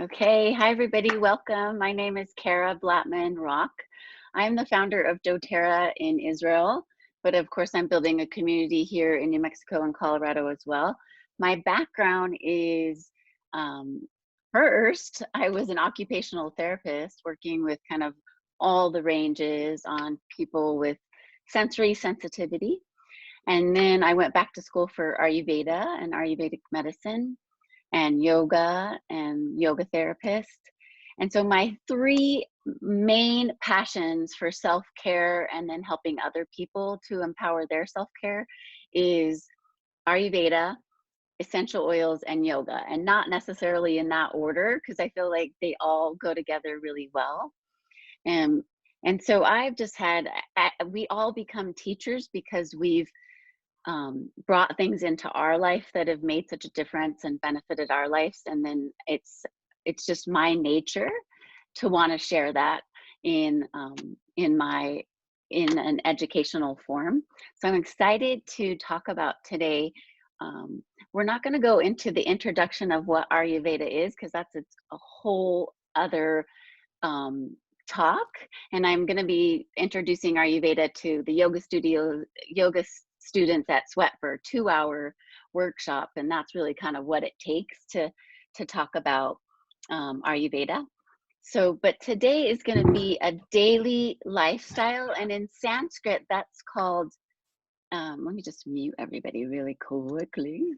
Okay, hi everybody, welcome. My name is Kara Blattman-Rock. I'm the founder of doTERRA in Israel, but of course I'm building a community here in New Mexico and Colorado as well. My background is, first, I was an occupational therapist working with kind of all the ranges on people with sensory sensitivity. And then I went back to school for Ayurveda and Ayurvedic medicine and yoga therapist. And so my three main passions for self-care and then helping other people to empower their self-care is Ayurveda, essential oils, and yoga, and not necessarily in that order because I feel like they all go together really well. And and so I've just had, we all become teachers because we've brought things into our life that have made such a difference and benefited our lives, and then it's just my nature to want to share that in my in an educational form. So I'm excited to talk about today. We're not going to go into the introduction of what Ayurveda is because it's a whole other talk, and I'm going to be introducing Ayurveda to the yoga students at Sweat for a 2-hour workshop, and that's really kind of what it takes to talk about Ayurveda. So, but today is going to be a daily lifestyle, and in Sanskrit that's called, let me just mute everybody really quickly.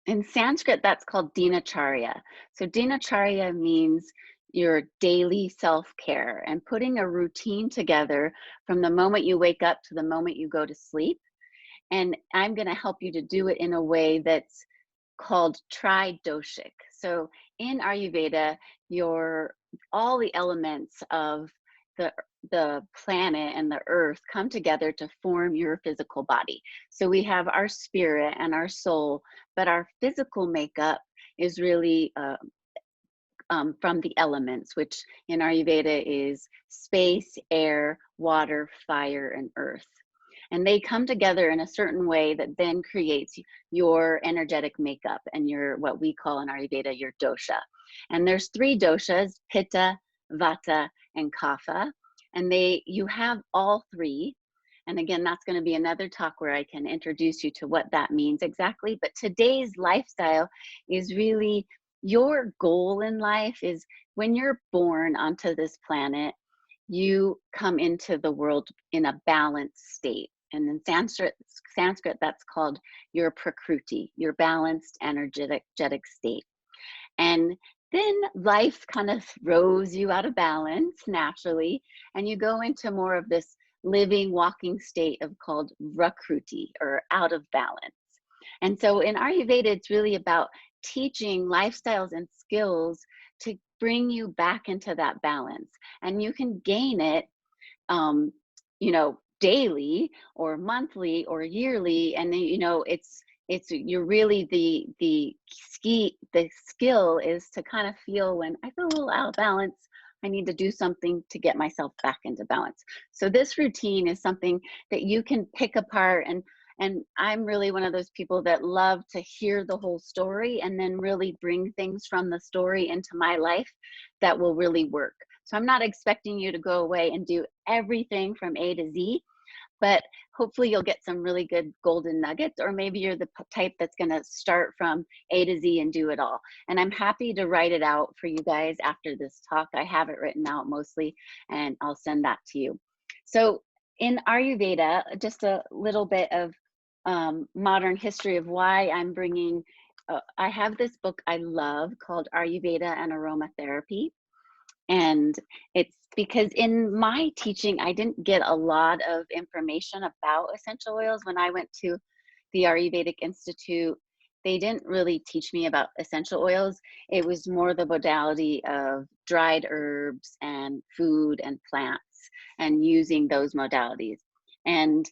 In Sanskrit, that's called Dinacharya. So Dinacharya means your daily self-care and putting a routine together from the moment you wake up to the moment you go to sleep. And I'm going to help you to do it in a way that's called tri-doshic. So in Ayurveda, all the elements of the planet and the earth come together to form your physical body. So we have our spirit and our soul, but our physical makeup is really from the elements, which in Ayurveda is space, air, water, fire, and earth. And they come together in a certain way that then creates your energetic makeup and your, what we call in Ayurveda, your dosha. And there's 3 doshas: pitta, vata, and kapha. And you have all 3. And again, that's going to be another talk where I can introduce you to what that means exactly. But today's lifestyle is really, your goal in life is, when you're born onto this planet, you come into the world in a balanced state. And in Sanskrit that's called your prakruti, your balanced energetic state. And then life kind of throws you out of balance naturally, and you go into more of this living, walking state of called vakruti, or out of balance. And so in Ayurveda, it's really about teaching lifestyles and skills to bring you back into that balance. And you can gain it, daily or monthly or yearly. And then, you're really the skill is to kind of feel, when I feel a little out of balance, I need to do something to get myself back into balance. So this routine is something that you can pick apart, and I'm really one of those people that love to hear the whole story and then really bring things from the story into my life that will really work. So I'm not expecting you to go away and do everything from A to Z, but hopefully you'll get some really good golden nuggets, or maybe you're the type that's going to start from A to Z and do it all. And I'm happy to write it out for you guys after this talk. I have it written out mostly, and I'll send that to you. So in Ayurveda, just a little bit of modern history of why I'm bringing, I have this book I love called Ayurveda and Aromatherapy. And it's because in my teaching, I didn't get a lot of information about essential oils. When I went to the Ayurvedic Institute, they didn't really teach me about essential oils. It was more the modality of dried herbs and food and plants, and using those modalities. And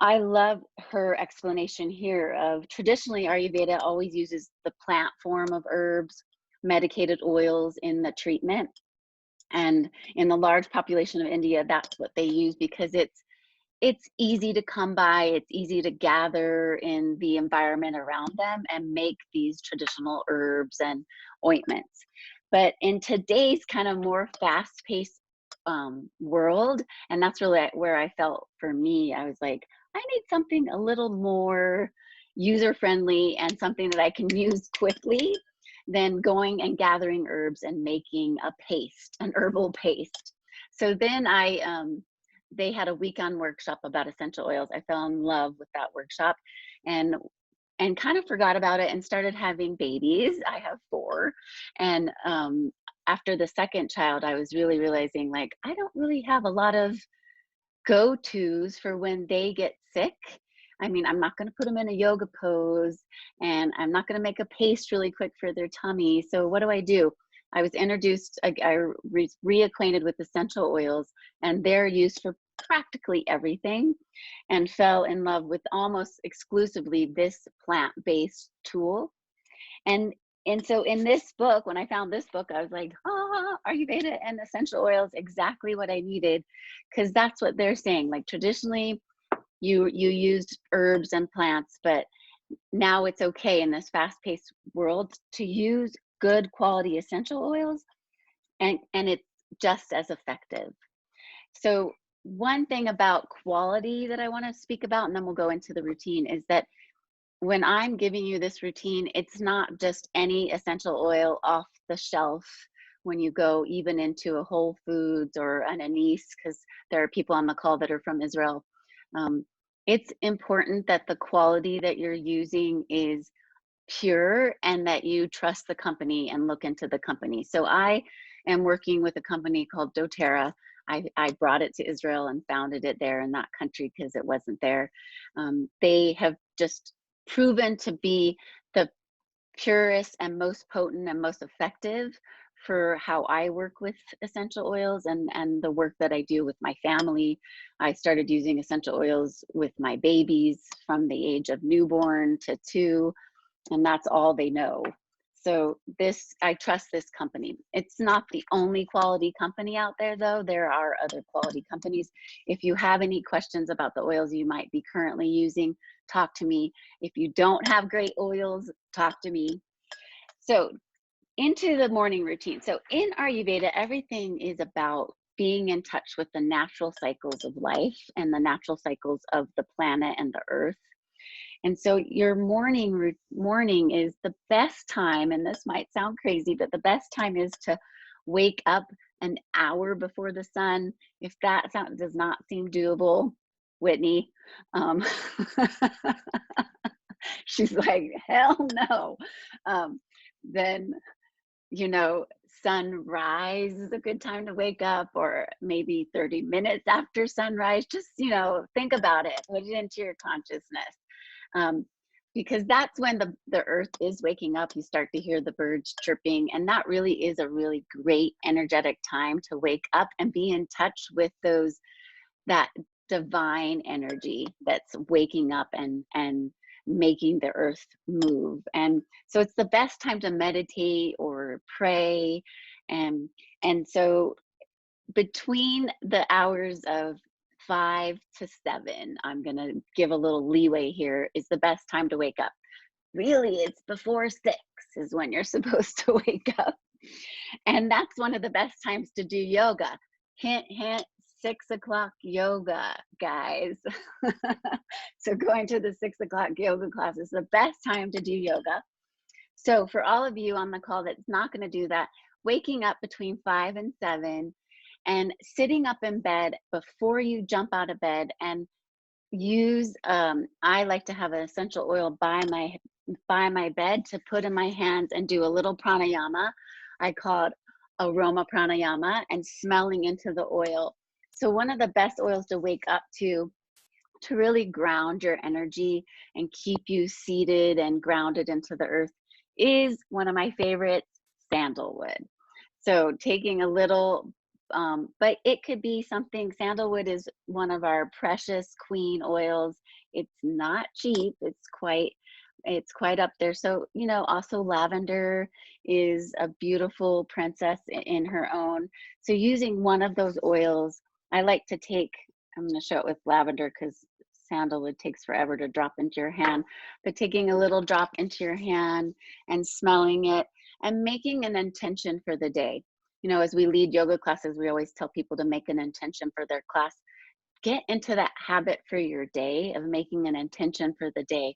I love her explanation here of, traditionally Ayurveda always uses the plant form of herbs, medicated oils in the treatment. And in the large population of India, that's what they use because it's easy to come by, it's easy to gather in the environment around them and make these traditional herbs and ointments. But in today's kind of more fast-paced world, and that's really where I felt for me, I was like, I need something a little more user-friendly and something that I can use quickly than going and gathering herbs and making a paste, an herbal paste. So then they had a week-on workshop about essential oils. I fell in love with that workshop and kind of forgot about it and started having babies. I have four. And after the second child, I was really realizing like, I don't really have a lot of go-tos for when they get sick. I mean, I'm not going to put them in a yoga pose and I'm not going to make a paste really quick for their tummy. So what do? I was introduced, reacquainted with essential oils and they're used for practically everything, and fell in love with almost exclusively this plant-based tool. And so in this book, when I found this book, I was like, Ayurveda and essential oils, exactly what I needed, because that's what they're saying. Like traditionally, you used herbs and plants, but now it's okay in this fast-paced world to use good quality essential oils, and it's just as effective. So one thing about quality that I want to speak about, and then we'll go into the routine, is that when I'm giving you this routine, it's not just any essential oil off the shelf when you go even into a Whole Foods or an Anise, because there are people on the call that are from Israel. It's important that the quality that you're using is pure and that you trust the company and look into the company. So I am working with a company called doTERRA. I brought it to Israel and founded it there in that country because it wasn't there. They have just proven to be the purest and most potent and most effective for how I work with essential oils and the work that I do with my family. I started using essential oils with my babies from the age of newborn to 2, and that's all they know. So I trust this company. It's not the only quality company out there though. There are other quality companies. If you have any questions about the oils you might be currently using, talk to me. If you don't have great oils, talk to me. So into the morning routine. So in Ayurveda, everything is about being in touch with the natural cycles of life and the natural cycles of the planet and the earth. And so your morning is the best time, and this might sound crazy, but the best time is to wake up an hour before the sun. If that does not seem doable, Whitney, she's like, hell no. Then, sunrise is a good time to wake up, or maybe 30 minutes after sunrise. Just, think about it, put it into your consciousness. Because that's when the earth is waking up. You start to hear the birds chirping, and that really is a really great energetic time to wake up and be in touch with that divine energy that's waking up and making the earth move. And so it's the best time to meditate or pray. And so between the hours of 5 to 7, I'm going to give a little leeway here, is the best time to wake up. Really, it's before 6 is when you're supposed to wake up. And that's one of the best times to do yoga. Hint, hint, 6 o'clock yoga, guys. So going to the 6 o'clock yoga class is the best time to do yoga. So for all of you on the call that's not going to do that, waking up between 5 and 7, and sitting up in bed before you jump out of bed, and use, I like to have an essential oil by my bed to put in my hands and do a little pranayama. I call it aroma pranayama, and smelling into the oil. So one of the best oils to wake up to really ground your energy and keep you seated and grounded into the earth, is one of my favorites, sandalwood. So taking a little, but it could be something. Sandalwood is one of our precious queen oils. It's not cheap. It's quite up there. So, also lavender is a beautiful princess in her own. So using one of those oils, I like to take I'm going to show it with lavender because sandalwood takes forever to drop into your hand. But taking a little drop into your hand and smelling it and making an intention for the day. You know, as we lead yoga classes, we always tell people to make an intention for their class. Get into that habit for your day of making an intention for the day.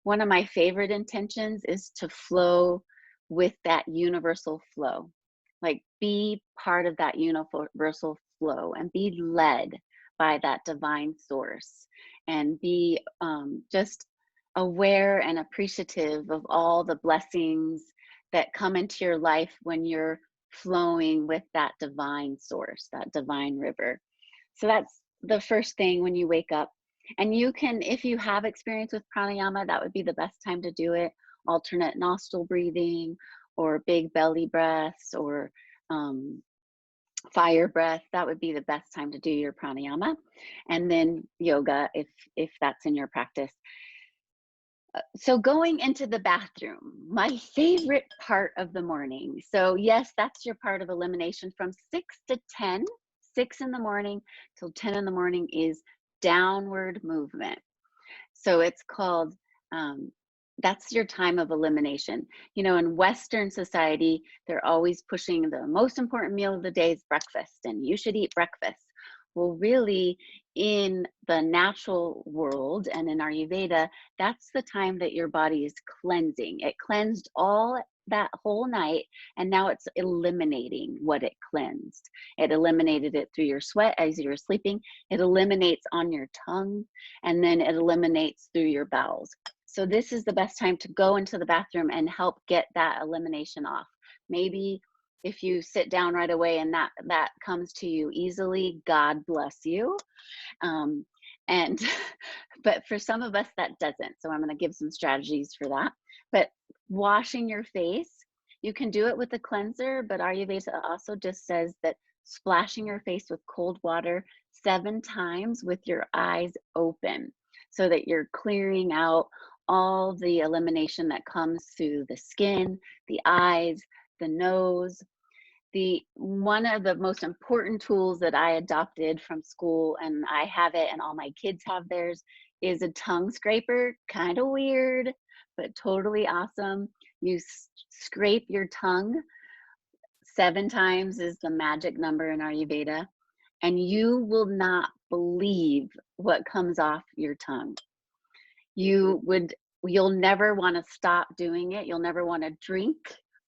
One of my favorite intentions is to flow with that universal flow. Like, be part of that universal flow and be led by that divine source, and be just aware and appreciative of all the blessings that come into your life when you're flowing with that divine source, that divine river. So that's the first thing when you wake up. And you can, if you have experience with pranayama, that would be the best time to do it. Alternate nostril breathing, or big belly breaths, or fire breath. That would be the best time to do your pranayama. And then yoga, if that's in your practice. So going into the bathroom, my favorite part of the morning. So yes, that's your part of elimination from 6 to 10. 6 in the morning till 10 in the morning is downward movement. So it's called, that's your time of elimination. You know, in Western society, they're always pushing the most important meal of the day is breakfast, and you should eat breakfast. Well, really, in the natural world and in Ayurveda, that's the time that your body is cleansing. It cleansed all that whole night, and now it's eliminating what it cleansed. It eliminated it through your sweat as you were sleeping. It eliminates on your tongue, and then it eliminates through your bowels. So this is the best time to go into the bathroom and help get that elimination off. Maybe if you sit down right away and that comes to you easily, God bless you. And but for some of us that doesn't. So I'm going to give some strategies for that. But washing your face, you can do it with a cleanser, but Ayurveda also just says that splashing your face with cold water 7 times with your eyes open, so that you're clearing out all the elimination that comes through the skin, the eyes, the nose. One of the most important tools that I adopted from school, and I have it and all my kids have theirs, is a tongue scraper. Kind of weird, but totally awesome. You scrape your tongue 7 times is the magic number in Ayurveda, and you will not believe what comes off your tongue. You'll never want to stop doing it. You'll never want to drink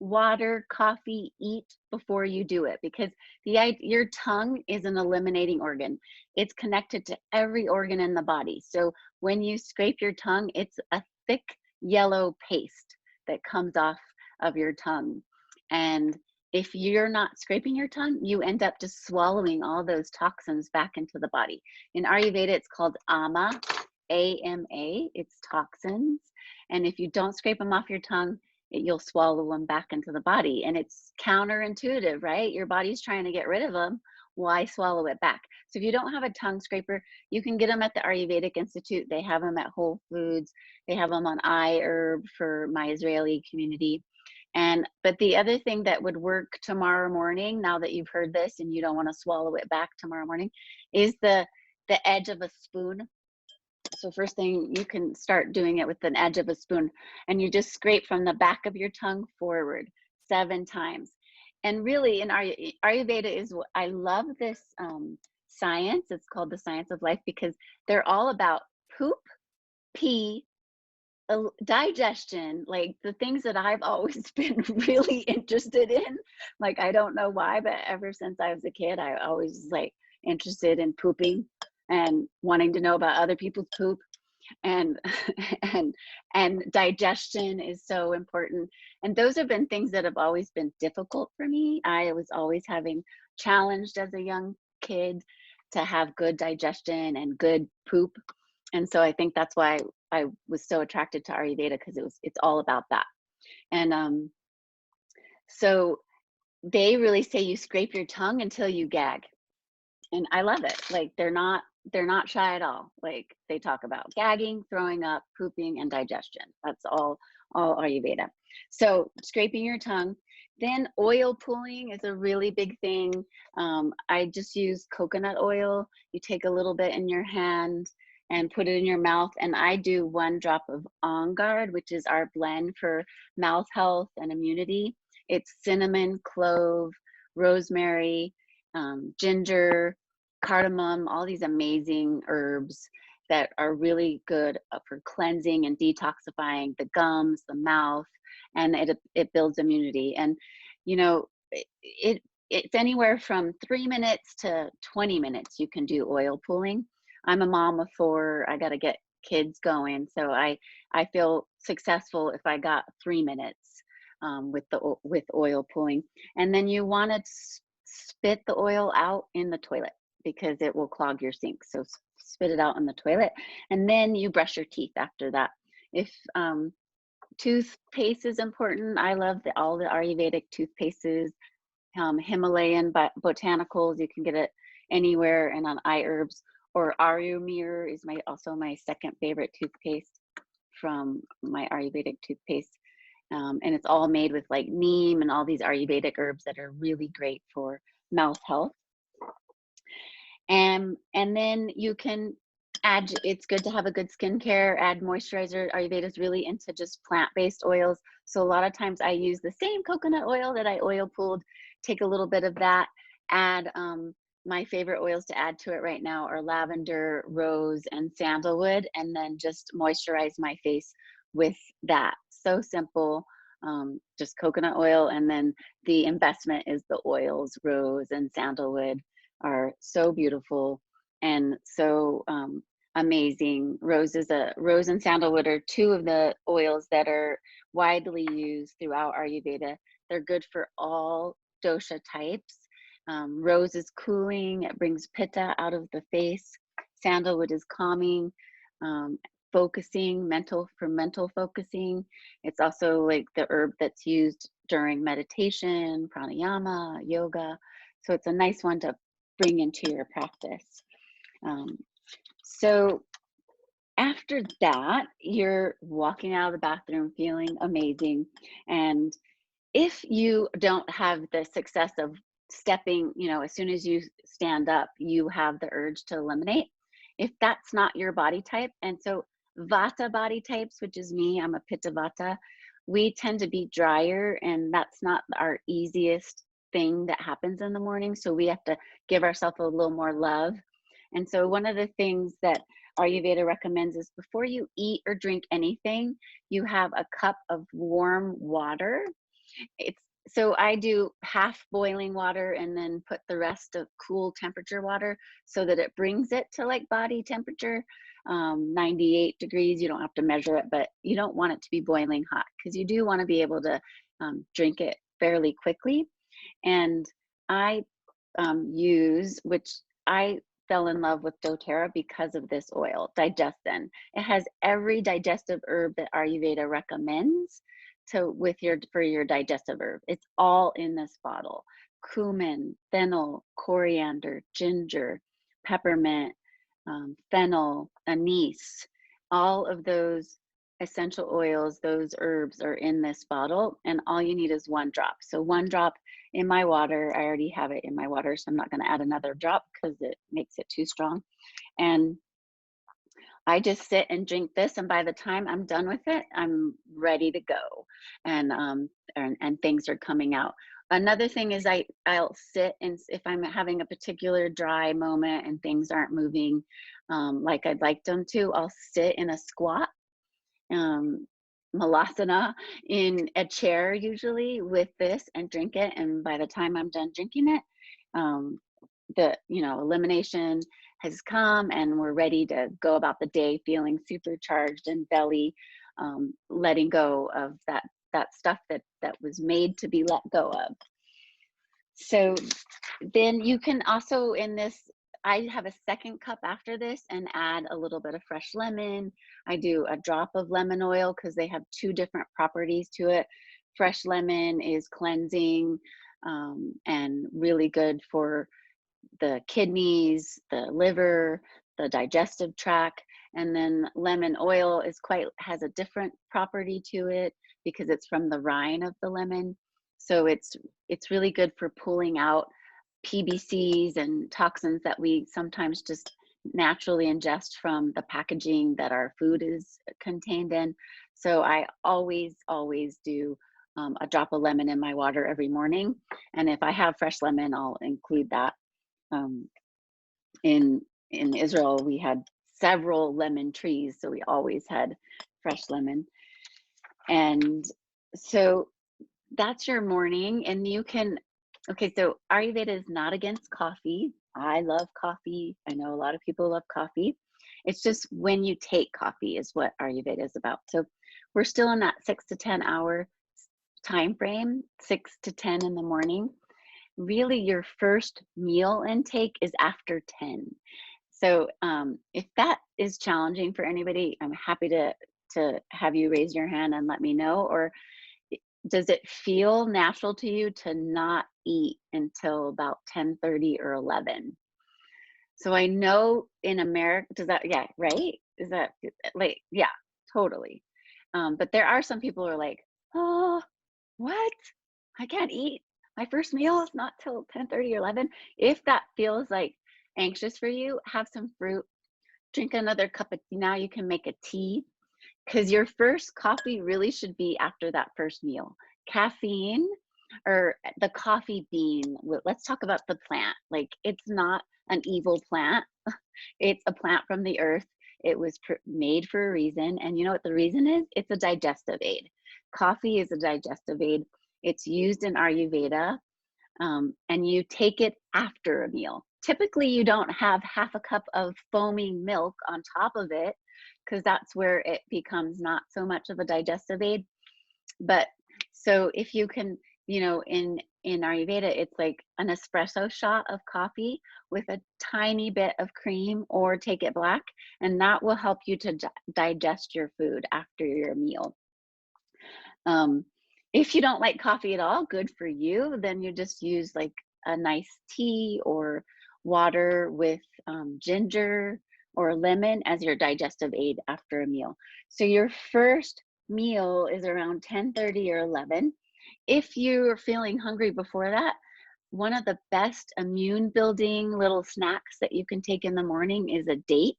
water, coffee, eat before you do it, because your tongue is an eliminating organ. It's connected to every organ in the body. So when you scrape your tongue, it's a thick yellow paste that comes off of your tongue. And if you're not scraping your tongue, you end up just swallowing all those toxins back into the body. In Ayurveda, it's called ama, AMA, it's toxins. And if you don't scrape them off your tongue, you'll swallow them back into the body. And it's counterintuitive, right? Your body's trying to get rid of them. Why swallow it back? So if you don't have a tongue scraper, you can get them at the Ayurvedic Institute. They have them at Whole Foods. They have them on iHerb for my Israeli community. But the other thing that would work tomorrow morning, now that you've heard this and you don't want to swallow it back tomorrow morning, is the edge of a spoon. So first thing, you can start doing it with an edge of a spoon, and you just scrape from the back of your tongue forward 7 times. And really in Ayurveda is, I love this science. It's called the science of life, because they're all about poop, pee, digestion, like the things that I've always been really interested in. Like, I don't know why, but ever since I was a kid, I always was like interested in pooping and wanting to know about other people's poop. And and digestion is so important. And those have been things that have always been difficult for me. I was always having challenged as a young kid to have good digestion and good poop. And so I think that's why I was so attracted to Ayurveda, because it's all about that. And so they really say you scrape your tongue until you gag. And I love it. Like, they're not shy at all. Like, they talk about gagging, throwing up, pooping, and digestion. That's all Ayurveda. So scraping your tongue. Then oil pulling is a really big thing. I just use coconut oil. You take a little bit in your hand and put it in your mouth. And I do 1 drop of On Guard, which is our blend for mouth health and immunity. It's cinnamon, clove, rosemary, ginger, cardamom, all these amazing herbs that are really good for cleansing and detoxifying the gums, the mouth, and it builds immunity. And you know, it's anywhere from 3 minutes to 20 minutes you can do oil pulling. I'm a mom of 4. I got to get kids going, so I feel successful if I got 3 minutes with oil pulling. And then you want to spit the oil out in the toilet because it will clog your sink. So spit it out in the toilet, and then you brush your teeth after that. If toothpaste is important. I love all the Ayurvedic toothpastes, Himalayan Botanicals. You can get it anywhere and on iHerbs. Or Ayurveda is also my second favorite toothpaste from my Ayurvedic toothpaste. And it's all made with like neem and all these Ayurvedic herbs that are really great for mouth health. And then you can add, it's good to have a good skincare, add moisturizer. Ayurveda is really into just plant-based oils. So a lot of times I use the same coconut oil that I oil pulled, take a little bit of that, add my favorite oils to add to it right now are lavender, rose, and sandalwood, and then just moisturize my face with that. So simple, just coconut oil. And then the investment is the oils. Rose and sandalwood are so beautiful and so amazing. Rose and sandalwood are 2 of the oils that are widely used throughout Ayurveda. They're good for all dosha types. Rose is cooling, it brings pitta out of the face. Sandalwood is calming, focusing, mental focusing. It's also like the herb that's used during meditation, pranayama, yoga. So it's a nice one to bring into your practice. So after that, you're walking out of the bathroom feeling amazing. And if you don't have the success of stepping, as soon as you stand up, you have the urge to eliminate. If that's not your body type, and so vata body types, which is me, I'm a pitta vata, we tend to be drier, and that's not our easiest thing that happens in the morning. So we have to give ourselves a little more love. And so one of the things that Ayurveda recommends is before you eat or drink anything, you have a cup of warm water. So I do half boiling water and then put the rest of cool temperature water so that it brings it to like body temperature, 98 degrees. You don't have to measure it, but you don't want it to be boiling hot because you do want to be able to drink it fairly quickly. And I which I fell in love with doTERRA because of this oil, Digestin. It has every digestive herb that Ayurveda recommends for your digestive herb. It's all in this bottle. Cumin, fennel, coriander, ginger, peppermint, fennel, anise, all of those essential oils, those herbs are in this bottle, and all you need is 1 drop. So 1 drop in my water. I already have it in my water, so I'm not going to add another drop because it makes it too strong. And I just sit and drink this, and by the time I'm done with it, I'm ready to go, and things are coming out. Another thing is I'll sit, and if I'm having a particular dry moment and things aren't moving like I'd like them to, I'll sit in a squat, malasana, in a chair usually with this and drink it. And by the time I'm done drinking it, the elimination has come and we're ready to go about the day feeling supercharged and belly, letting go of that stuff that was made to be let go of. So then you can also, in this, I have a second cup after this and add a little bit of fresh lemon. I do a drop of lemon oil because they have 2 different properties to it. Fresh lemon is cleansing and really good for the kidneys, the liver, the digestive tract. And then lemon oil has a different property to it because it's from the rind of the lemon. So it's really good for pulling out PBCs and toxins that we sometimes just naturally ingest from the packaging that our food is contained in. So I always do a drop of lemon in my water every morning. And if I have fresh lemon, I'll include that. Um, in Israel, we had several lemon trees, so we always had fresh lemon. And so that's your morning, and you can, okay, so Ayurveda is not against coffee. I love coffee. I know a lot of people love coffee. It's just when you take coffee is what Ayurveda is about. So we're still in that 6 to 10 hour time frame, 6 to 10 in the morning. Really, your first meal intake is after 10. So if that is challenging for anybody, I'm happy to have you raise your hand and let me know. Or does it feel natural to you to not eat until about 10:30 or 11? So I know in America, does that, yeah, right? Is that like, yeah, totally. But there are some people who are like, oh, what? I can't eat. My first meal is not till 10:30 or 11. If that feels like anxious for you, have some fruit, drink another cup of tea. Now you can make a tea, because your first coffee really should be after that first meal. Caffeine, or the coffee bean, let's talk about the plant. Like, it's not an evil plant. It's a plant from the earth. It was made for a reason. And you know what the reason is? It's a digestive aid. Coffee is a digestive aid. It's used in Ayurveda, and you take it after a meal. Typically, you don't have half a cup of foaming milk on top of it, because that's where it becomes not so much of a digestive aid. But so if you can, in Ayurveda, it's like an espresso shot of coffee with a tiny bit of cream, or take it black, and that will help you to digest your food after your meal. If you don't like coffee at all, good for you. Then you just use like a nice tea or water with ginger or lemon as your digestive aid after a meal. So your first meal is around 10:30 or 11. If you're feeling hungry before that, one of the best immune building little snacks that you can take in the morning is a date.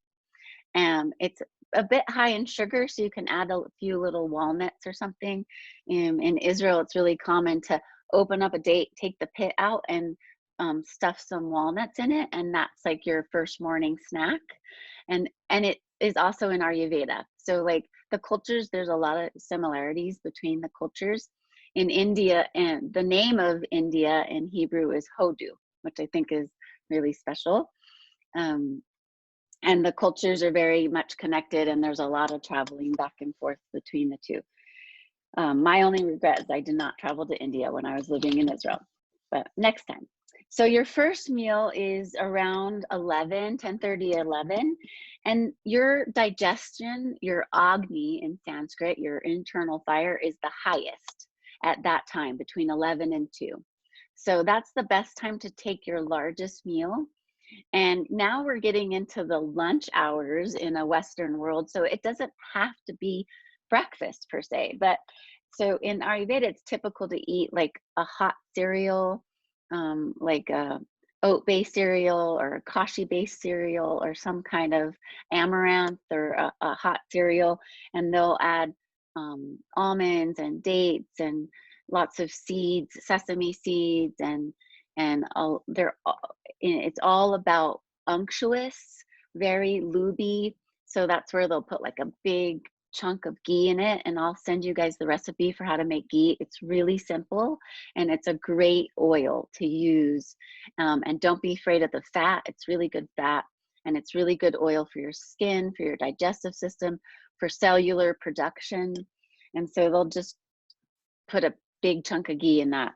It's a bit high in sugar, so you can add a few little walnuts or something. In Israel, it's really common to open up a date, take the pit out, and stuff some walnuts in it, and that's like your first morning snack. And it is also in Ayurveda. So like the cultures, there's a lot of similarities between the cultures. In India, and the name of India in Hebrew is Hodu, which I think is really special. And the cultures are very much connected, and there's a lot of traveling back and forth between the two. My only regret is I did not travel to India when I was living in Israel, but next time. So your first meal is around 11, 10:30, 11, and your digestion, your Agni in Sanskrit, your internal fire, is the highest at that time, between 11 and 2. So that's the best time to take your largest meal. And now we're getting into the lunch hours in a Western world. So it doesn't have to be breakfast per se. But so in Ayurveda, it's typical to eat like a hot cereal, like a oat-based cereal or a kashi-based cereal, or some kind of amaranth, or a hot cereal. And they'll add almonds and dates and lots of seeds, sesame seeds, and it's all about unctuous, very lubey. So that's where they'll put like a big chunk of ghee in it, and I'll send you guys the recipe for how to make ghee. It's really simple, and it's a great oil to use. And don't be afraid of the fat. It's really good fat, and it's really good oil for your skin, for your digestive system, for cellular production. And so they'll just put a big chunk of ghee in that.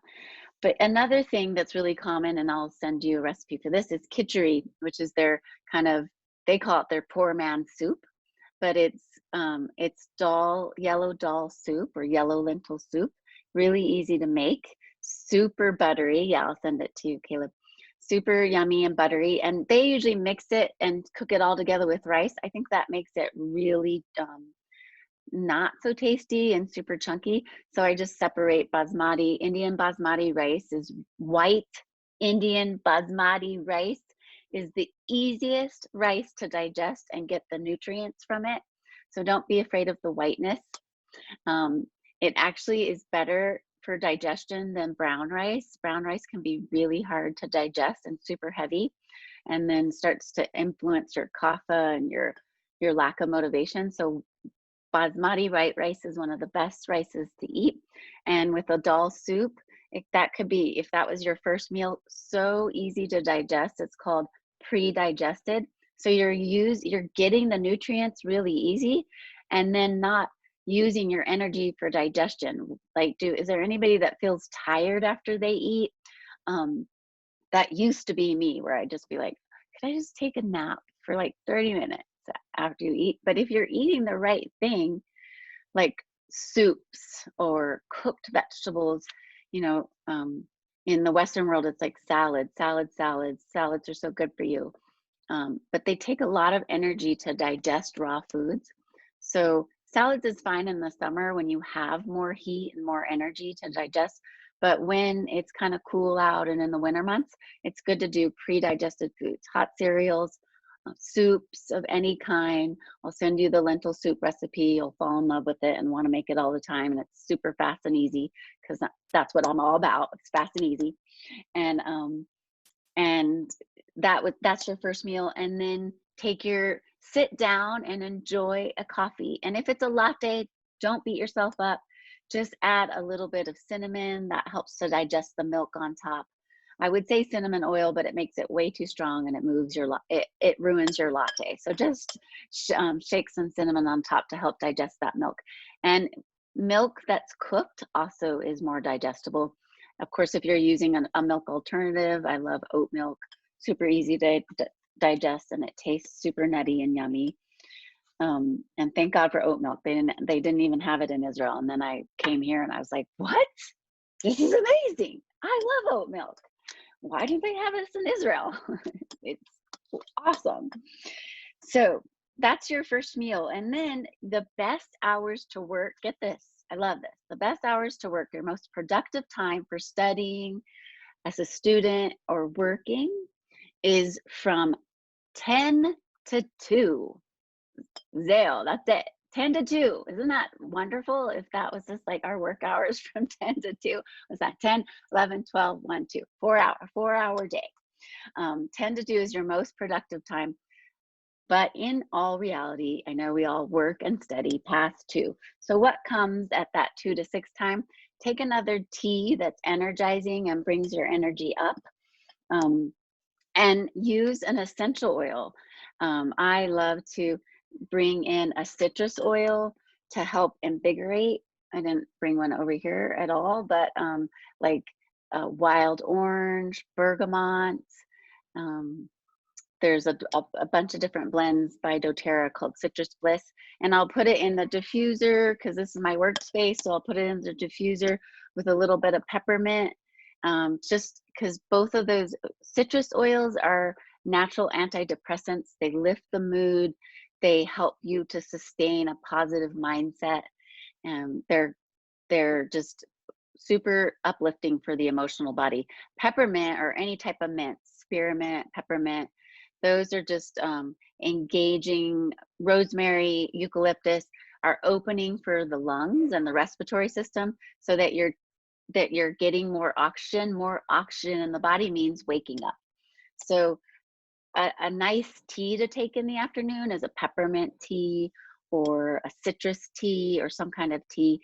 But another thing that's really common, and I'll send you a recipe for this, is khichdi, which is their kind of, they call it their poor man's soup, but it's yellow dal soup, or yellow lentil soup. Really easy to make, super buttery. Yeah, I'll send it to you, Caleb. Super yummy and buttery, and they usually mix it and cook it all together with rice. I think that makes it really not so tasty and super chunky. So I just separate basmati. Indian basmati rice is white. Indian basmati rice is the easiest rice to digest and get the nutrients from it. So don't be afraid of the whiteness. Um, it actually is better for digestion than brown rice. Brown rice can be really hard to digest and super heavy, and then starts to influence your kapha and your lack of motivation. So basmati white rice is one of the best rices to eat. And with a dal soup, that could be, if that was your first meal, so easy to digest. It's called pre-digested. So you're getting the nutrients really easy, and then not using your energy for digestion. Like, is there anybody that feels tired after they eat? Um, that used to be me, where I'd just be like, could I just take a nap for like 30 minutes after you eat? But if you're eating the right thing, like soups or cooked vegetables, you know, in the Western world, it's like salads. Salads are so good for you. But they take a lot of energy to digest raw foods. So salads is fine in the summer when you have more heat and more energy to digest. But when it's kind of cool out and in the winter months, it's good to do pre-digested foods, hot cereals, soups of any kind. I'll send you the lentil soup recipe. You'll fall in love with it and want to make it all the time. And it's super fast and easy, because that's what I'm all about. It's fast and easy. And that's your first meal. And then sit down and enjoy a coffee. And if it's a latte, don't beat yourself up. Just add a little bit of cinnamon. That helps to digest the milk on top. I would say cinnamon oil, but it makes it way too strong and it ruins your latte. So just shake some cinnamon on top to help digest that milk. And milk that's cooked also is more digestible. Of course, if you're using a milk alternative, I love oat milk. Super easy to digest, and it tastes super nutty and yummy. And thank God for oat milk. They didn't even have it in Israel. And then I came here and I was like, what? This is amazing. I love oat milk. Why do they have this in Israel? It's awesome. So that's your first meal. And then the best hours to work, get this, I love this. The best hours to work, your most productive time for studying as a student or working, is from 10 to 2. Zale, that's it. 10 to 2. Isn't that wonderful? If that was just like our work hours from 10 to 2, was that 10, 11, 12, 1, 2, 4 hour day. 10 to 2 is your most productive time. But in all reality, I know we all work and study past 2. So what comes at that 2 to 6 time? Take another tea that's energizing and brings your energy up. And use an essential oil. I love to bring in a citrus oil to help invigorate. I didn't bring one over here at all, but like wild orange, bergamot. There's a bunch of different blends by doTERRA called Citrus Bliss. And I'll put it in the diffuser because this is my workspace. So I'll put it in the diffuser with a little bit of peppermint. Just because both of those citrus oils are natural antidepressants. They lift the mood. They help you to sustain a positive mindset. And they're just super uplifting for the emotional body. Peppermint, or any type of mint, spearmint, peppermint, those are just engaging. Rosemary, eucalyptus are opening for the lungs and the respiratory system, so that you're getting more oxygen. More oxygen in the body means waking up. So a nice tea to take in the afternoon is a peppermint tea or a citrus tea or some kind of tea.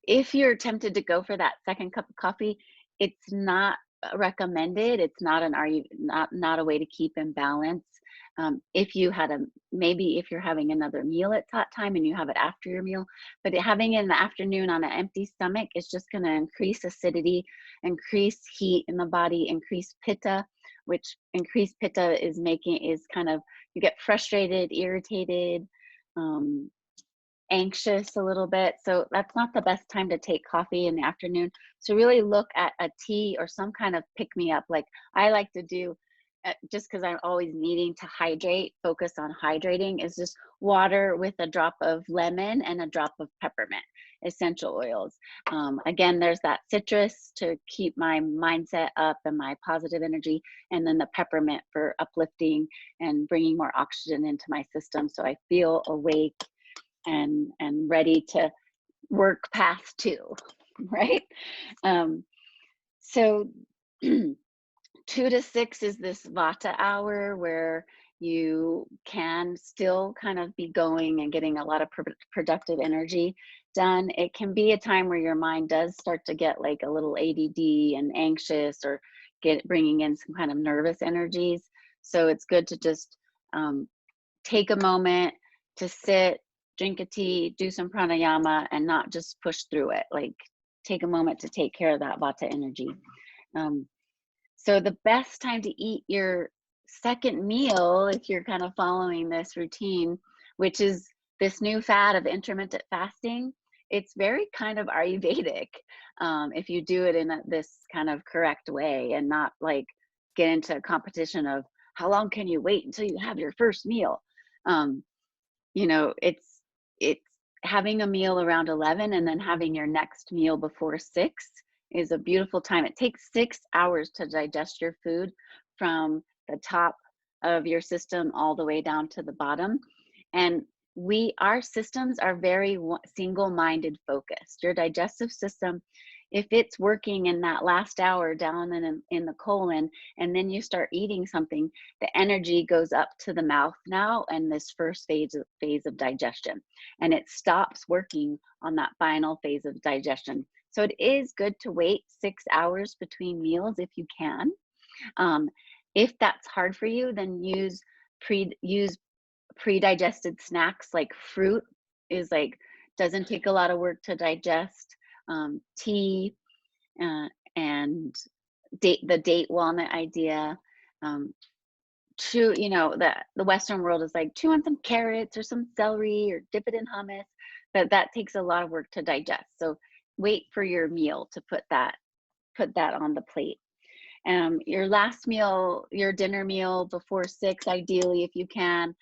If you're tempted to go for that second cup of coffee, it's not recommended. It's not not a way to keep in balance. If you had maybe if you're having another meal at that time and you have it after your meal, but having it in the afternoon on an empty stomach is just going to increase acidity, increase heat in the body, increase pitta, which increased pitta is kind of, you get frustrated, irritated, anxious a little bit. So that's not the best time to take coffee in the afternoon. So really look at a tea or some kind of pick me up. Like I like to do just because I'm always needing to hydrate, focus on hydrating, is just water with a drop of lemon and a drop of peppermint essential oils. Again, there's that citrus to keep my mindset up and my positive energy, and then the peppermint for uplifting and bringing more oxygen into my system so I feel awake and ready to work past 2, right? So 2 to 6 is this vata hour where you can still kind of be going and getting a lot of productive energy done. It can be a time where your mind does start to get like a little ADD and anxious, or bringing in some kind of nervous energies. So it's good to just take a moment to sit, drink a tea, do some pranayama, and not just push through it. Like, take a moment to take care of that vata energy. So the best time to eat your second meal, if you're kind of following this routine, which is this new fad of intermittent fasting, it's very kind of Ayurvedic, if you do it in this kind of correct way, and not like get into a competition of how long can you wait until you have your first meal. You know, it's having a meal around 11 and then having your next meal before 6 is a beautiful time. It takes 6 hours to digest your food from the top of your system all the way down to the bottom. And our systems are very single-minded focused. Your digestive system, if it's working in that last hour down in the colon, and then you start eating something, the energy goes up to the mouth now, and this first phase of digestion, and it stops working on that final phase of digestion. So it is good to wait 6 hours between meals if you can. If that's hard for you, then use pre-digested snacks. Like fruit is like, doesn't take a lot of work to digest. Tea, and the date walnut idea. You know, the Western world is like, chew on some carrots or some celery or dip it in hummus, but that takes a lot of work to digest. So wait for your meal to put that on the plate. Your last meal, your dinner meal before 6, ideally, if you can.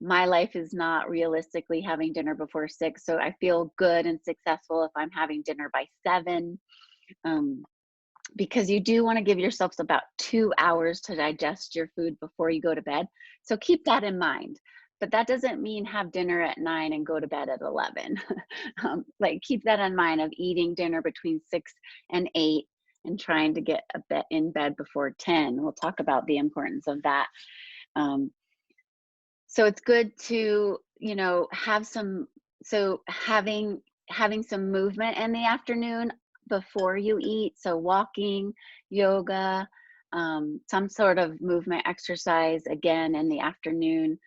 My life is not realistically having dinner before 6, so I feel good and successful if I'm having dinner by 7, because you do want to give yourselves about 2 hours to digest your food before you go to bed. So keep that in mind. But that doesn't mean have dinner at 9 and go to bed at 11. Like, keep that in mind of eating dinner between 6 and 8 and trying to get in bed before 10. We'll talk about the importance of that. So it's good to, you know, having some movement in the afternoon before you eat. So walking, yoga, some sort of movement exercise again in the afternoon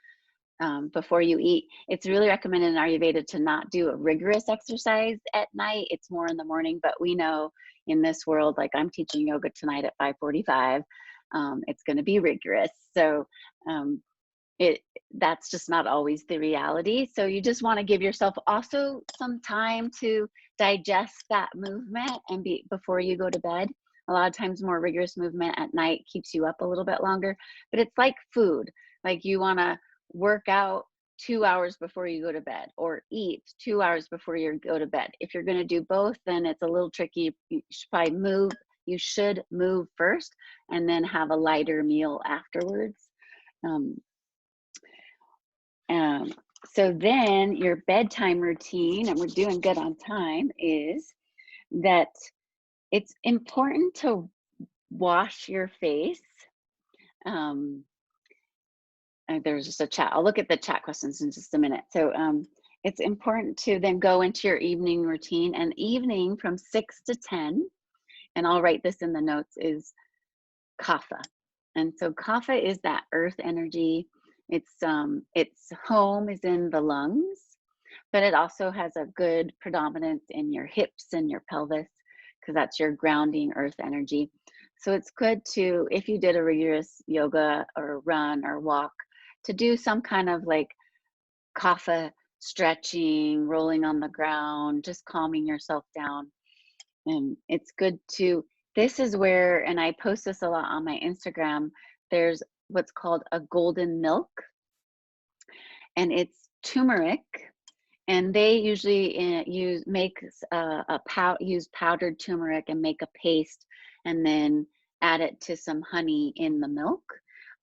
before you eat. It's really recommended in Ayurveda to not do a rigorous exercise at night. It's more in the morning, but we know in this world, like I'm teaching yoga tonight at 5:45, it's going to be rigorous. So that's just not always the reality. So you just want to give yourself also some time to digest that movement and before you go to bed. A lot of times more rigorous movement at night keeps you up a little bit longer, but it's like food. Like, you want to work out 2 hours before you go to bed, or eat 2 hours before you go to bed. If you're going to do both, then it's a little tricky. You should probably move. You should move first and then have a lighter meal afterwards. So then your bedtime routine, and we're doing good on time, is that it's important to wash your face. There's just a chat. I'll look at the chat questions in just a minute. So it's important to then go into your evening routine, and evening from 6 to 10, and I'll write this in the notes, is Kapha. And so Kapha is that earth energy. Its home is in the lungs, but it also has a good predominance in your hips and your pelvis, because that's your grounding earth energy. So it's good to, if you did a rigorous yoga or run or walk, to do some kind of like Kapha stretching, rolling on the ground, just calming yourself down. And it's good to, this is where, and I post this a lot on my Instagram, there's what's called a golden milk, and it's turmeric. And they usually use powdered turmeric and make a paste, and then add it to some honey in the milk.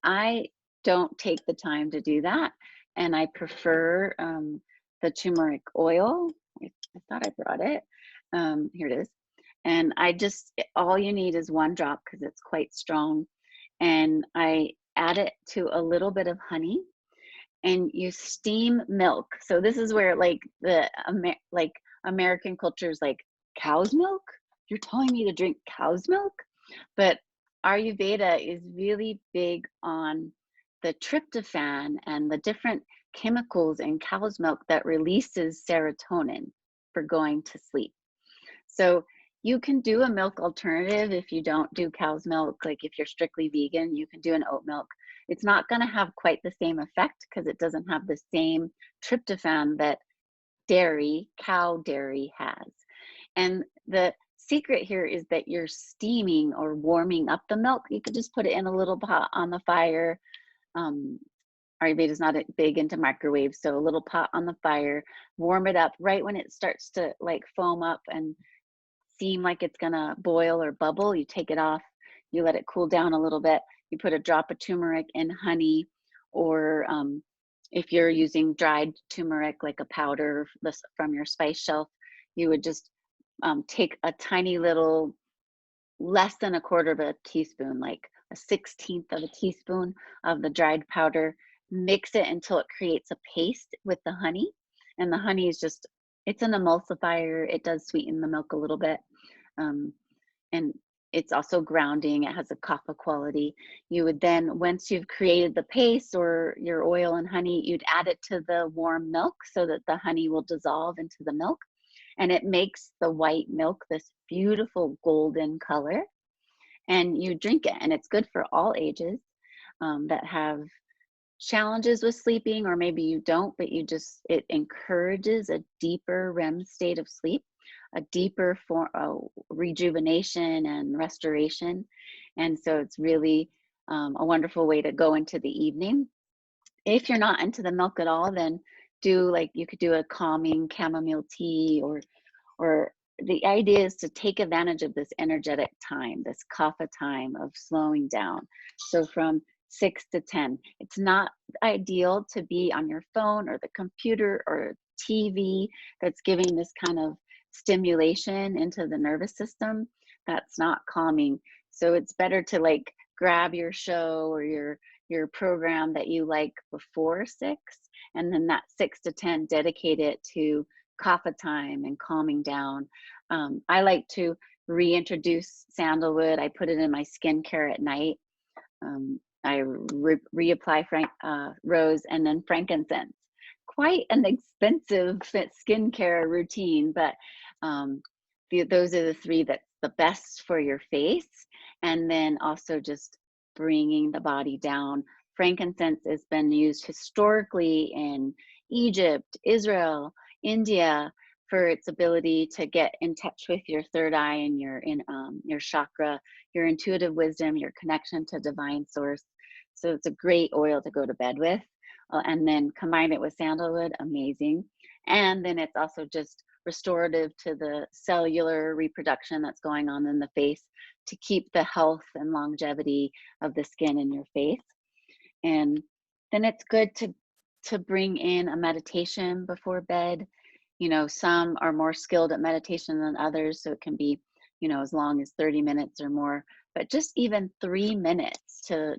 I don't take the time to do that, and I prefer the turmeric oil. I thought I brought it. Here it is. And all you need is 1 drop because it's quite strong. And I add it to a little bit of honey, and you steam milk. So this is where like American culture is like, cow's milk? You're telling me to drink cow's milk? But Ayurveda is really big on the tryptophan and the different chemicals in cow's milk that releases serotonin for going to sleep. So you can do a milk alternative if you don't do cow's milk. Like if you're strictly vegan, you can do an oat milk. It's not going to have quite the same effect because it doesn't have the same tryptophan that cow dairy has. And the secret here is that you're steaming or warming up the milk. You could just put it in a little pot on the fire. Ayurveda is not big into microwaves, so a little pot on the fire, warm it up right when it starts to like foam up and seem like it's gonna boil or bubble. You take it off, you let it cool down a little bit. You put a drop of turmeric in honey, or if you're using dried turmeric, like a powder from your spice shelf, you would just take a tiny little, less than a quarter of a teaspoon, like a 1/16 of a teaspoon of the dried powder, mix it until it creates a paste with the honey. And the honey is it's an emulsifier. It does sweeten the milk a little bit. And it's also grounding. It has a kapha quality. You would then, once you've created the paste or your oil and honey, you'd add it to the warm milk so that the honey will dissolve into the milk. And it makes the white milk this beautiful golden color. And you drink it, and it's good for all ages that have challenges with sleeping, or maybe you don't, but it encourages a deeper REM state of sleep, a deeper rejuvenation and restoration. And so it's really a wonderful way to go into the evening. If you're not into the milk at all, then you could do a calming chamomile tea, or the idea is to take advantage of this energetic time, this kapha time of slowing down. So from 6 to 10. It's not ideal to be on your phone or the computer or TV that's giving this kind of stimulation into the nervous system. That's not calming. So it's better to like grab your show or your program that you like before 6, and then that 6 to 10 dedicate it to kapha time and calming down. I like to reintroduce sandalwood. I put it in my skincare at night. I reapply rose and then frankincense. Quite an expensive skincare routine, but those are the 3 that's the best for your face. And then also just bringing the body down. Frankincense has been used historically in Egypt, Israel, India, for its ability to get in touch with your third eye and your chakra, your intuitive wisdom, your connection to divine source. So it's a great oil to go to bed with. And then combine it with sandalwood, amazing. And then it's also just restorative to the cellular reproduction that's going on in the face to keep the health and longevity of the skin in your face. And then it's good to bring in a meditation before bed. Some are more skilled at meditation than others, so it can be, as long as 30 minutes or more, but just even 3 minutes to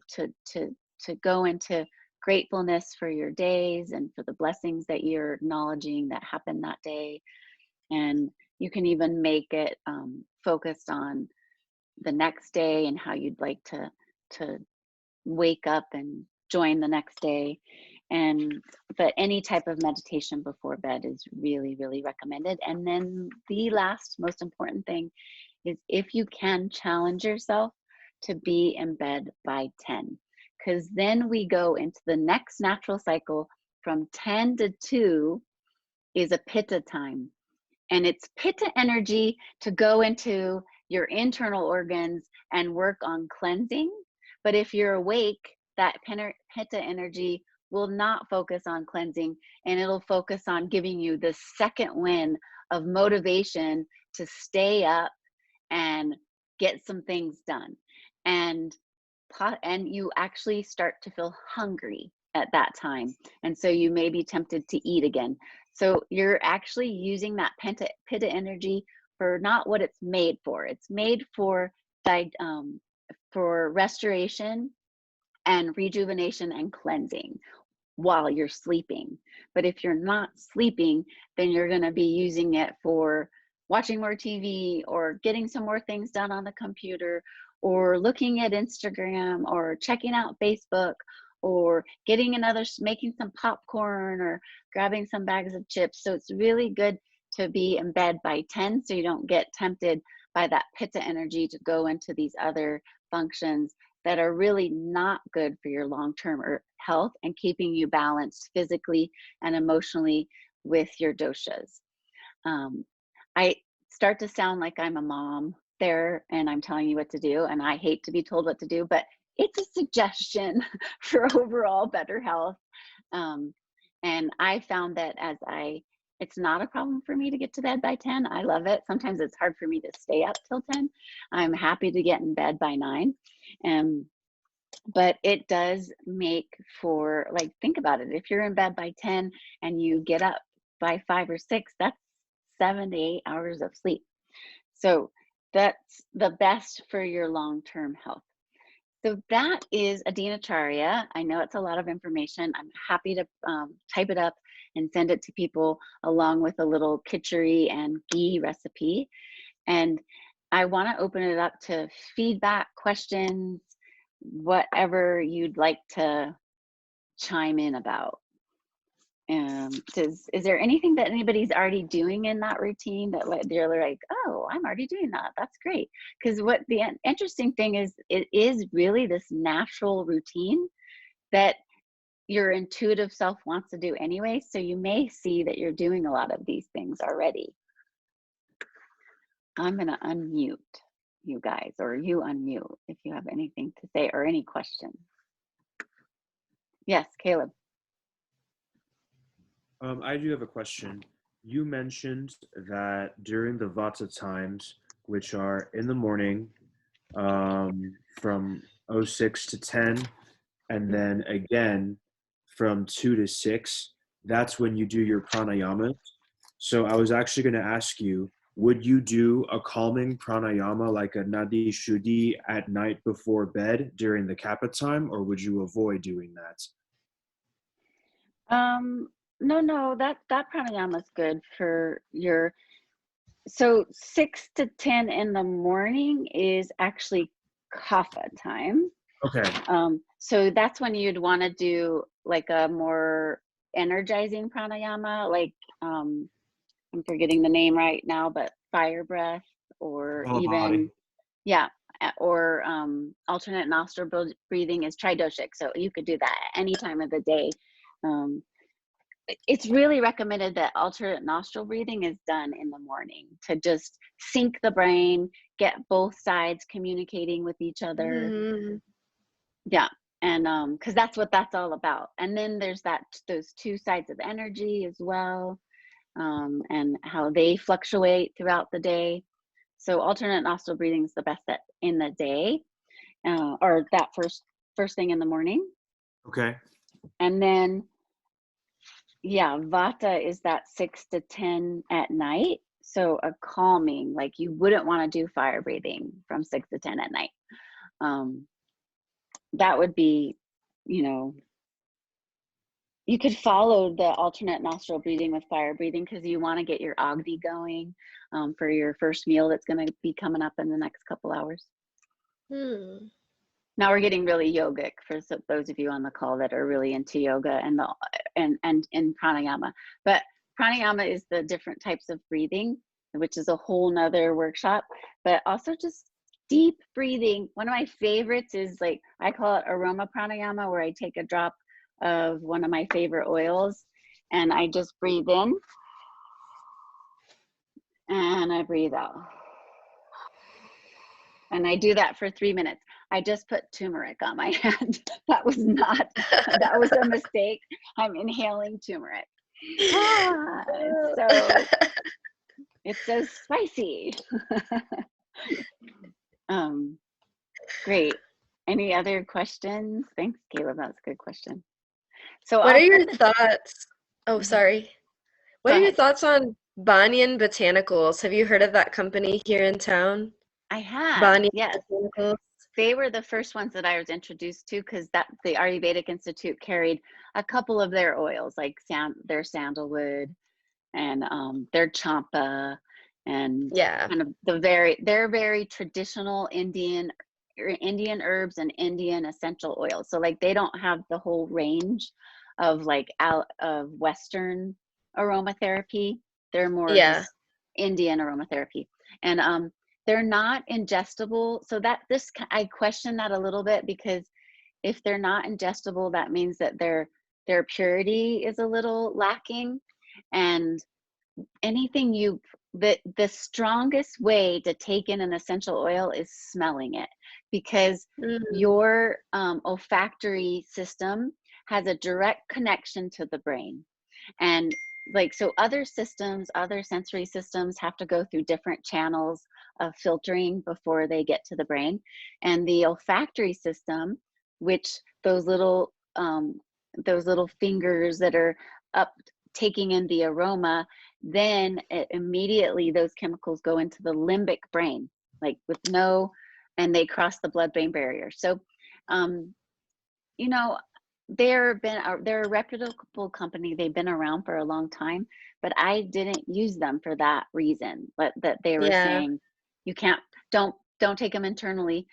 go into gratefulness for your days and for the blessings that you're acknowledging that happened that day. And you can even make it focused on the next day and how you'd like to wake up and join the next day. But any type of meditation before bed is really, really recommended. And then the last most important thing is, if you can, challenge yourself to be in bed by 10, because then we go into the next natural cycle. From 10 to 2 is a pitta time, and it's pitta energy to go into your internal organs and work on cleansing, But if you're awake, that pitta energy will not focus on cleansing, and it'll focus on giving you the second wind of motivation to stay up and get some things done. And you actually start to feel hungry at that time. And so you may be tempted to eat again. So you're actually using that pitta energy for not what it's made for. It's made for restoration and rejuvenation and cleansing while you're sleeping. But if you're not sleeping, then you're going to be using it for watching more TV or getting some more things done on the computer or looking at Instagram or checking out Facebook or making some popcorn or grabbing some bags of chips. So it's really good to be in bed by 10 so you don't get tempted by that pitta energy to go into these other functions that are really not good for your long-term health and keeping you balanced physically and emotionally with your doshas. I start to sound like I'm a mom there and I'm telling you what to do, and I hate to be told what to do, but it's a suggestion for overall better health. And I found that it's not a problem for me to get to bed by 10. I love it. Sometimes it's hard for me to stay up till 10. I'm happy to get in bed by 9. But it does make for, like, think about it. If you're in bed by 10 and you get up by 5 or 6, that's 7 to 8 hours of sleep. So that's the best for your long-term health. So that is a Dinacharya. I know it's a lot of information. I'm happy to type it up and send it to people along with a little khichdi and ghee recipe. And I want to open it up to feedback, questions, whatever you'd like to chime in about. Is there anything that anybody's already doing in that routine that they're like, oh, I'm already doing that? That's great. Because what the interesting thing is, it is really this natural routine that your intuitive self wants to do anyway. So you may see that you're doing a lot of these things already. I'm going to unmute you guys, or you unmute if you have anything to say or any questions. Yes, Caleb. I do have a question. You mentioned that during the vata times, which are in the morning from 06 to 10, and then again from 2 to 6, that's when you do your pranayama. So I was actually going to ask you, would you do a calming pranayama like a nadi shuddhi at night before bed during the kapha time, or would you avoid doing that? No, that pranayama is good for your, so 6 to 10 in the morning is actually kapha time. Okay. So that's when you'd want to do like a more energizing pranayama, like I'm forgetting the name right now, but fire breath, or even, yeah, or alternate nostril breathing is tridoshic. So you could do that at any time of the day. It's really recommended that alternate nostril breathing is done in the morning to just sync the brain, get both sides communicating with each other. Mm-hmm. Yeah. And because that's what that's all about. And then there's those two sides of energy as well, and how they fluctuate throughout the day. So alternate nostril breathing is the best in the day, or that first thing in the morning. Okay. And then, yeah, vata is that 6 to 10 at night. So a calming, like you wouldn't want to do fire breathing from 6 to 10 at night. That would be, you could follow the alternate nostril breathing with fire breathing because you want to get your agni going for your first meal that's going to be coming up in the next couple hours. Now we're getting really yogic for those of you on the call that are really into yoga and pranayama. But pranayama is the different types of breathing, which is a whole nother workshop, but also just deep breathing. One of my favorites is, like, I call it aroma pranayama, where I take a drop of one of my favorite oils and I just breathe in and I breathe out. And I do that for 3 minutes. I just put turmeric on my hand. That was not, that was a mistake. I'm inhaling turmeric. Ah, so it's so spicy. Great. Any other questions? Thanks, Caleb. That's a good question. So What I'll are your put thoughts? Oh, sorry. What Go are your ahead. thoughts on Banyan Botanicals? Have you heard of that company here in town? I had, Banyan yes. Botanicals? They were the first ones that I was introduced to, because that the Ayurvedic Institute carried a couple of their oils, like their sandalwood and their champa, and Yeah. kind of they're very traditional Indian herbs and Indian essential oils. So like they don't have the whole range of like out of Western aromatherapy. They're more Yeah. just Indian aromatherapy, and they're not ingestible. So that I question that a little bit, because if they're not ingestible, that means that their purity is a little lacking. And anything the strongest way to take in an essential oil is smelling it, because Mm, your olfactory system has a direct connection to the brain. And like, so other sensory systems have to go through different channels of filtering before they get to the brain. And the olfactory system, which those little fingers that are up taking in the aroma, then immediately those chemicals go into the limbic brain, like and they cross the blood-brain barrier. So, you know, they're a reputable company. They've been around for a long time, but I didn't use them for that reason. But that they were yeah. saying you can't, don't take them internally,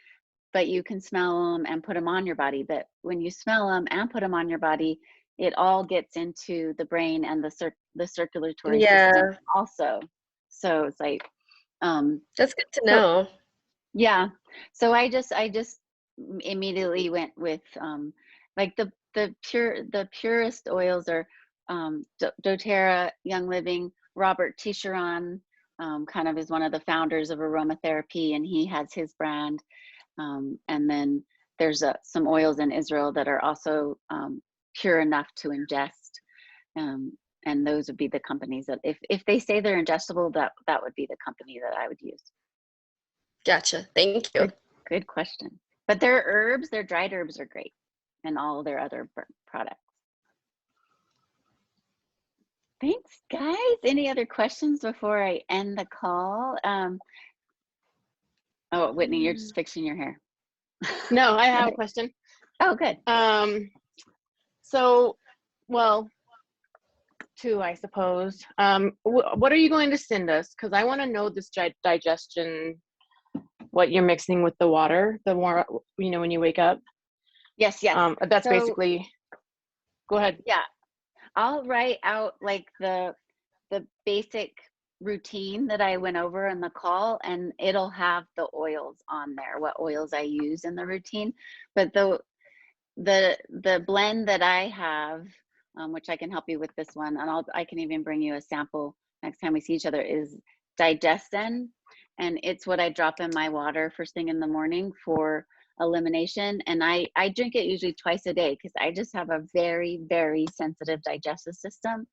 but you can smell them and put them on your body. But when you smell them and put them on your body, it all gets into the brain and the circulatory system Yeah. also. So it's like, That's good to so know. yeah. So I just immediately went with like the purest oils are doTERRA, Young Living. Robert Tisharan kind of is one of the founders of aromatherapy, and he has his brand. And then there's some oils in Israel that are also pure enough to ingest. And those would be the companies that, if they say they're ingestible, that would be the company that I would use. Gotcha. Thank you. Good question. But their dried herbs are great, and all their other products. Thanks, guys. Any other questions before I end the call? Oh, Whitney, you're just fixing your hair. No, I have a question. Oh, good. So, well, two, I suppose. What are you going to send us? Because I want to know this digestion, what you're mixing with the water, the more, when you wake up. Yes. That's So, basically, go ahead. Yeah, I'll write out like the basic routine that I went over in the call, and it'll have the oils on there, what oils I use in the routine. But the blend that I have, which I can help you with this one, and I can even bring you a sample next time we see each other, is Digesten, and it's what I drop in my water first thing in the morning for elimination. And I drink it usually twice a day, because I just have a very, very sensitive digestive system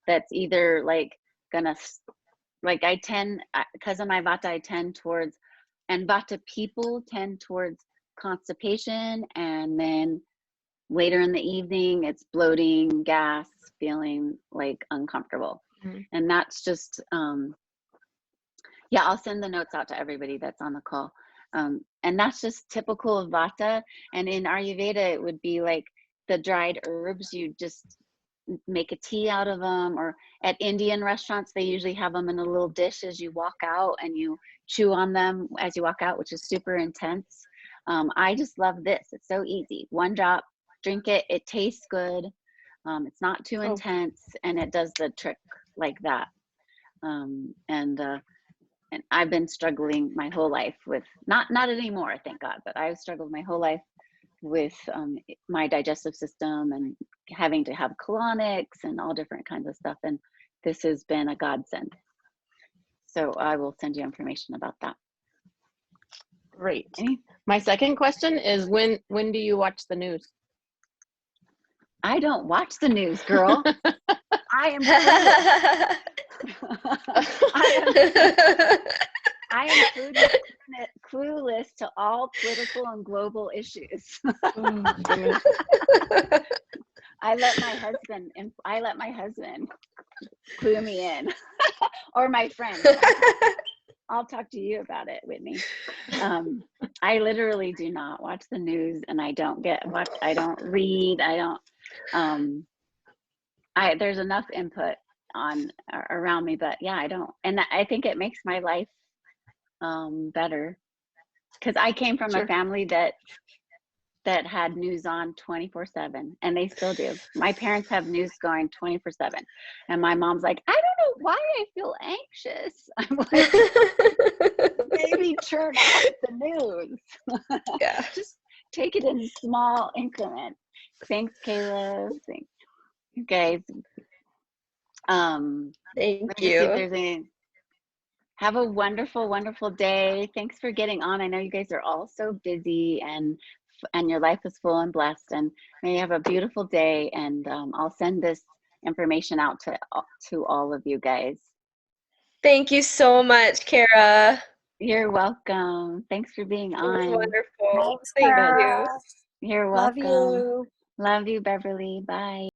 that's either like gonna, like I tend, because of my vata, I tend towards, and vata people tend towards constipation, and then later in the evening it's bloating, gas, feeling like uncomfortable. Mm-hmm. And that's just yeah, I'll send the notes out to everybody that's on the call. And that's just typical of vata. And in Ayurveda, it would be like the dried herbs, you just make a tea out of them. Or at Indian restaurants, they usually have them in a little dish as you walk out, and you chew on them as you walk out, which is super intense. I just love this. It's so easy. One drop, drink it. It tastes good. It's not too intense, and it does the trick like that. And I've been struggling my whole life with, not anymore, thank God, but I've struggled my whole life with my digestive system, and having to have colonics and all different kinds of stuff. And this has been a godsend. So I will send you information about that. Great. My second question is when do you watch the news? I don't watch the news, girl. I am clueless. I am clueless to all political and global issues. Oh, goodness. I let my husband clue me in, or my friend. I'll talk to you about it, Whitney. I literally do not watch the news, and I don't read. There's enough input around me, but yeah, I don't. And I think it makes my life better, because I came from Sure. a family that had news on 24/7, and they still do. My parents have news going 24/7, and my mom's like, I don't know why I feel anxious. I'm like, maybe turn off the news. Yeah. Just take it in small increments. Thanks, Caleb. Thanks, you guys. Let Thank me see if you. there's any. Have a wonderful, wonderful day. Thanks for getting on. I know you guys are all so busy, and your life is full and blessed. And may you have a beautiful day. And I'll send this information out to all of you guys. Thank you so much, Kara. You're welcome. Thanks for being It was on. wonderful. Thanks, Thank Kara. you. You're Love welcome. you. Love you, Beverly. Bye.